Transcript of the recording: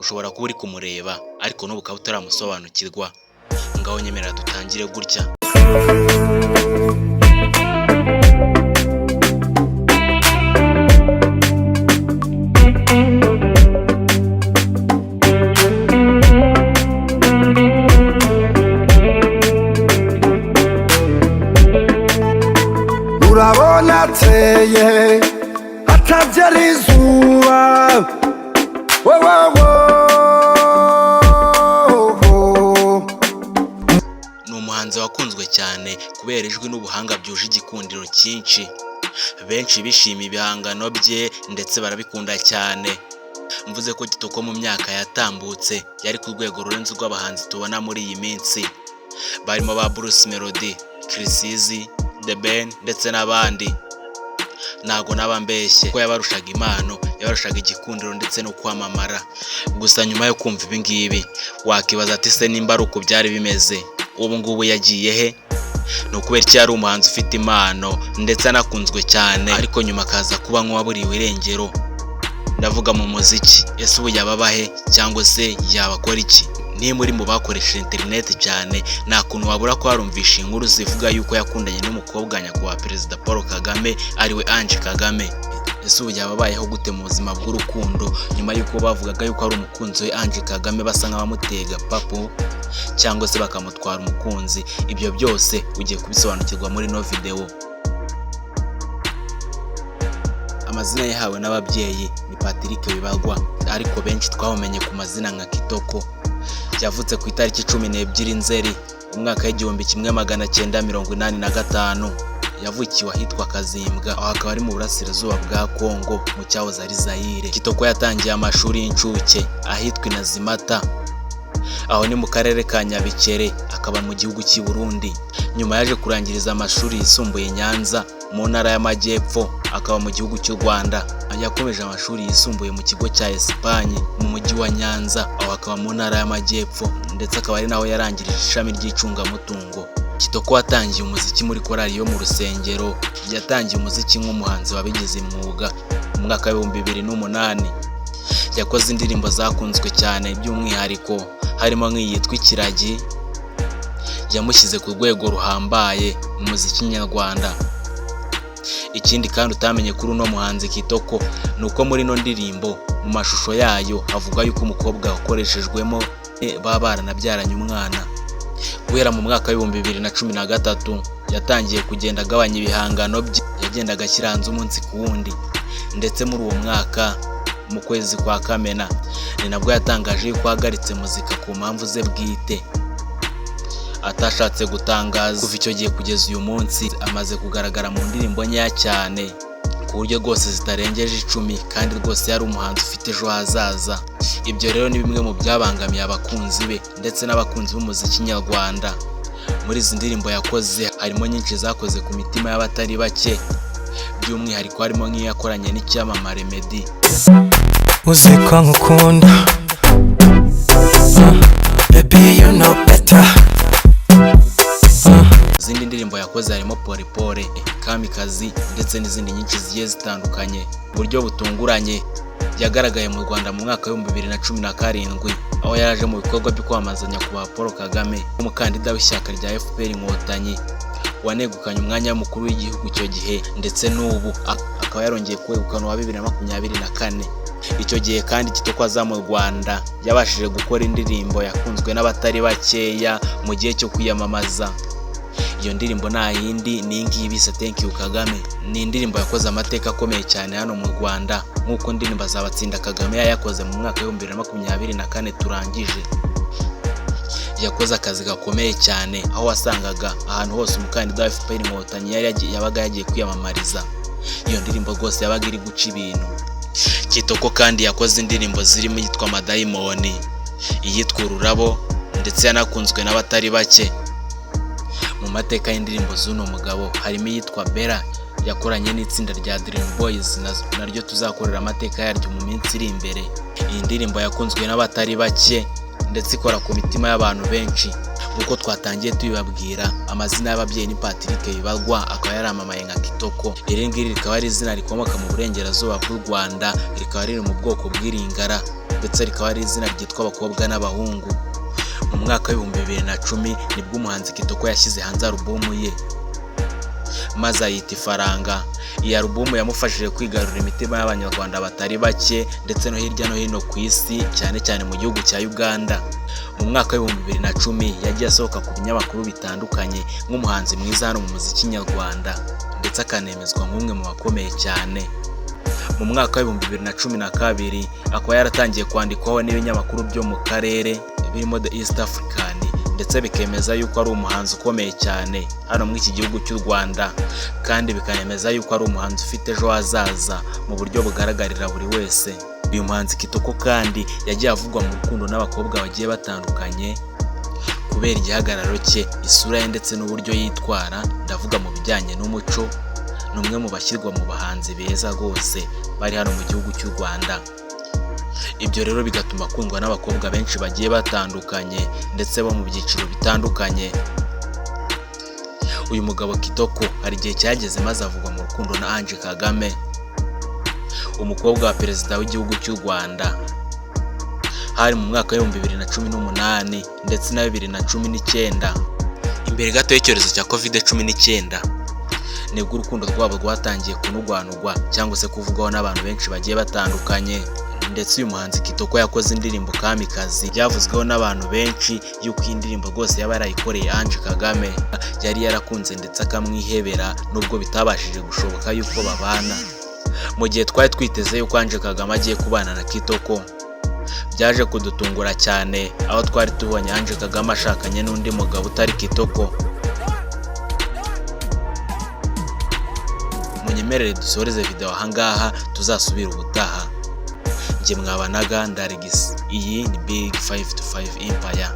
ushobora kuba uri kumureba ariko n'ubu ukaba utaramusobanukirwa. Ngaho nyemerera dutangire gutya. Urabona ateye atabyara izuba, Ni umuhanzi wakunzwe cyane kubera ijwi n'ubuhanga byuje igikundiro cyinshi. Benshi bishimiye ibihangano bye ndetse barabikunda cyane. Mvuze ko Kitoko mu myaka yatambutse yari ku rwego rurenze rw'abahanzi tubona muri iyi minsi, barimo ba Bruce Melody, Chris Easy, The Ben ndetse n'abandi. Ntago nabambeshye ko yabarushaga impano, yabarushaga igikundiro ndetse no kwamamara. Gusa nyuma yo kumva ibi ngibi wakibaza ati se nimba ari uko byari bimeze, ubu ngubu yagiye he? Ni ukubera ko yari umuhanzi ufite impano ndetse anakunzwe cyane, ariko nyuma akaza kuba nk'uwaburiwe irengero. Ndavuga mu muziki. Ese ubu yababahe cyangwa se yabakora iki? Ni muri mu bakoresha internet cyane, nta kuntu wabura ko warumvisha inkuru zivuga yuko yakundanye n'umukobwa nyakubahwa Perezida Paul Kagame ariwe Ange Kagame. Ese ubu yababayeho gute mu buzima bw'urukundo nyuma yuko bavugaga yuko ari umukunzi we Ange Kagame basa nk'abamutega papo cyangwa se bakamutwara umukunzi? Ibyo byose ugiye kubisobanukirwa muri no video. Amazina yahawe n'ababyeyi ni Patrick Bibarwa, ariko benshi twamumenye ku mazina nka Kitoko. Yavutse ku itariki 12 Nzeri umwaka w'1985. Yavukiwe ahitwa Kazimbwa, aho akaba ari mu burasirazuba bwa Kongo mu cyahoze ari Zaire. Kitoko yatangiye amashuri y'incuke ahitwa Inazimata, aho ni mu karere ka Nyabikere, akaba mu gihugu cy'i Burundi. Nyuma yaje kurangiriza amashuri yisumbuye Nyanza mu ntara y'Amajyepfo, akaba mu gihugu cy'u Rwanda. Yakomeje amashuri yisumbuye mu kigo cya Espagne mu mujyi wa Nyanza, aho akaba mu ntara y'Amajyepfo, ndetse akaba ari naho yarangirije ishami ry'icungamutungo. Kitoko watangiye umuziki muri korali yo mu rusengero. Yatangiye umuziki nk'umuhanzi wabigize umwuga mu mwaka wa 2008. Yakoze indirimbo zakunzwe cyane, by'umwihariko harimo nk'iyitwa Ikiragi, yamushyize ku rwego ruhambaye mu muziki nyarwanda. Ikindi kandi utamenye kuri uno muhanzi Kitoko ni uko muri no ndirimbo mu mashusho yayo havuga yuko umukobwa wakoreshejwemo baba baranabyaranye umwana. Guhera mu mwaka wa 2013 yatangiye kugenda agabanya ibihangano bye, yagendaga ashyira hanze umunsi ku wundi. Ndetse muri uwo mwaka mu kwezi kwa Kamena ni nabwo yatangaje yuko ahagaritse muzika ku mpamvu ze bwite atashatse gutangaza. Kuva icyo gihe kugeza uyu munsi amaze kugaragara mu ndirimbo nkeya cyane, ku buryo rwose zitarengeje 10, kandi rwose yari umuhanzi ufite ejo hazaza. Ibyo rero ni bimwe mu byabangamiye abakunzi be ndetse n'abakunzi b'umuziki nyarwanda. Muri izi ndirimbo yakoze harimo nyinshi zakoze ku mitima y'abatari bake, by'umwihariko harimo nk'iyo yakoranye n'icyamamare Meddy. uzi ko nkukunda, baby you know better. Izindi ndirimbo yakoze harimo Pole Pole, Kamikazi ndetse n'izindi nyinshi zigiye zitandukanye. Mu buryo butunguranye yagaragaye mu Rwanda mu mwaka wa 2017, aho yaraje mu bikorwa byo kwamamaza nyakubahwa Paul Kagame, umukandida w'ishyaka rya FPR Inkotanyi wanegukanye umwanya w'umukuru w'igihugu icyo gihe, ndetse n'ubu akaba yarongeye kwegukana wa 2024. Icyo gihe kandi Kitoko aza mu Rwanda yabashije gukora indirimbo yakunzwe n'abatari bakeya mu gihe cyo kwiyamamaza. Iyo ndirimbo nta yindi ni ngibi se Thank you Kagame. Ni indirimbo yakoze amateka akomeye cyane hano mu Rwanda, nk'uko indirimbo Azabatsinda Kagame yakoze mu mwaka wa 2024 turangije. Yakoze akazi gakomeye cyane, aho wasangaga ahantu hose umukandida wa FPR Inkotanyi yabaga yagiye kwiyamamariza. Iyo ndirimbo rwose yabaga iri guca ibintu. Kitoko kandi yakoze indirimbo zirimo yitwa Madayimoni, iyitwa Ururabo, ndetse yanakunzwe n'abatari bake. Mu mateka y'indirimbo z'uno mugabo harimo iyitwa Bella yakoranye n'itsinda rya Dream Boys, naryo tuzakorera amateka yaryo mu minsi iri imbere. Iyi ndirimbo yakunzwe n'abatari bake ndetse ikora ku mitima y'abantu benshi. Uko twatangiye tubibabwira, amazina y'ababyeyi ni Patrick Bibarwa, akaba yaramamaye nka Kitoko. Iri ngiri rikaba ari izina rikomoka mu burengerazuba bw'u Rwanda, rikaba riri mu bwoko bw'iringara. ndetse rikaba ari izina ryitwa abakobwa n'abahungu. Mu mwaka w'ibihumbi 2010 nibwo umuhanzi Kitoko yashyize hanze alubumu ye maze ayita Ifaranga. Iyi alubumu yamufashije kwigarurira imitima y'abanyarwanda batari bake ndetse no hirya no hino ku isi, cyane cyane mu gihugu cya Uganda. Mu mwaka w'ibihumbi 2010 yagiye asohoka ku binyamakuru bitandukanye nk'umuhanzi mwiza hano mu muziki nyarwanda, ndetse akanemezwa nk'umwe mu bakomeye cyane. Mu mwaka w'ibihumbi 2012 akaba yaratangiye kwandikwaho n'ibinyamakuru byo mu karere birimo The East African, ndetse bikemeza yuko ari umuhanzi ukomeye cyane hano muri iki gihugu cy'u Rwanda, kandi bikanemeza yuko ari umuhanzi ufite ejo hazaza mu buryo bugaragarira buri wese. Uyu muhanzi Kitoko kandi yagiye avugwa mu rukundo n'abakobwa bagiye batandukanye kubera igihagararo cye, isura ye ndetse n'uburyo yitwara. Ndavuga mu bijyanye n'umuco, ni umwe mu bashyirwa mu bahanzi beza rwose bari hano mu gihugu cy'u Rwanda. Ibyo rero bigatuma akundwa n'abakobwa benshi bagiye batandukanye ndetse bo mu byiciro bitandukanye. Uyu mugabo Kitoko hari igihe cyageze maze avugwa mu rukundo na Ange Kagame, umukobwa wa perezida w'igihugu cy'u Rwanda. Hari mu mwaka w'ibihumbi 2018 ndetse na 2019, imbere gato y'icyorezo cya COVID-19, nibwo urukundo rwabo rwatangiye kunugwanugwa cyangwa se kuvugwaho n'abantu benshi bagiye batandukanye. Ndetse uyu muhanzi Kitoko yakoze indirimbo Kamikazi, byavuzweho n'abantu benshi yuko iyi ndirimbo rwose yaba yarayikoreye Ange Kagame, yari yarakunze ndetse akamwihebera nubwo bitabashije gushoboka yuko babana. Mu gihe twari twiteze yuko Ange Kagame agiye kubana na Kitoko, byaje kudutungura cyane aho twari tubonye Ange Kagame ashakanye n'undi mugabo utari Kitoko. Munyemerere dusoreze video ahangaha, tuzasubira ubutaha. Njye mwabanaga Ndaregisi, iyi ni Big 5 to 5 Empire.